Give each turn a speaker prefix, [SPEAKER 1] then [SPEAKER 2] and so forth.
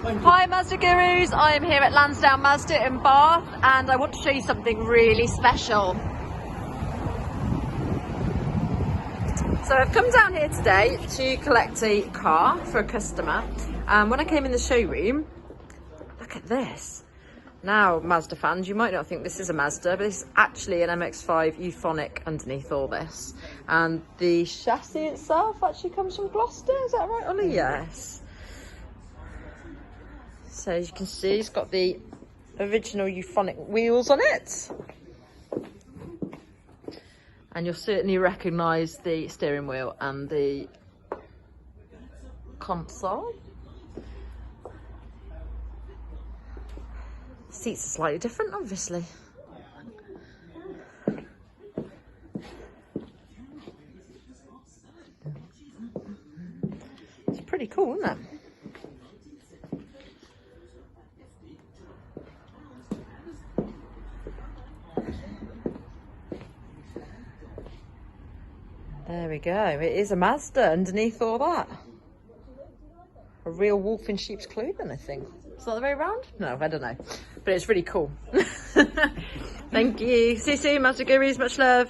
[SPEAKER 1] Hi Mazda Gurus, I am here at Lansdown Mazda in Bath and I want to show you something really special. So I've come down here today to collect a car for a customer, and when I came in the showroom, look at this. Now Mazda fans, you might not think this is a Mazda, but this is actually an Mx-5 euphonic underneath all this. And the chassis itself actually comes from Gloucester, is that right Ollie? Yes. So as you can see, it's got the original euphonic wheels on it. And you'll certainly recognise the steering wheel and the console. Seats are slightly different, obviously. It's pretty cool, isn't it? There we go. It is a Mazda underneath all that. A real wolf in sheep's clothing, I think. Is that the way around? No, I don't know. But it's really cool. Thank you. See you soon, Mazda Gurus. Much love.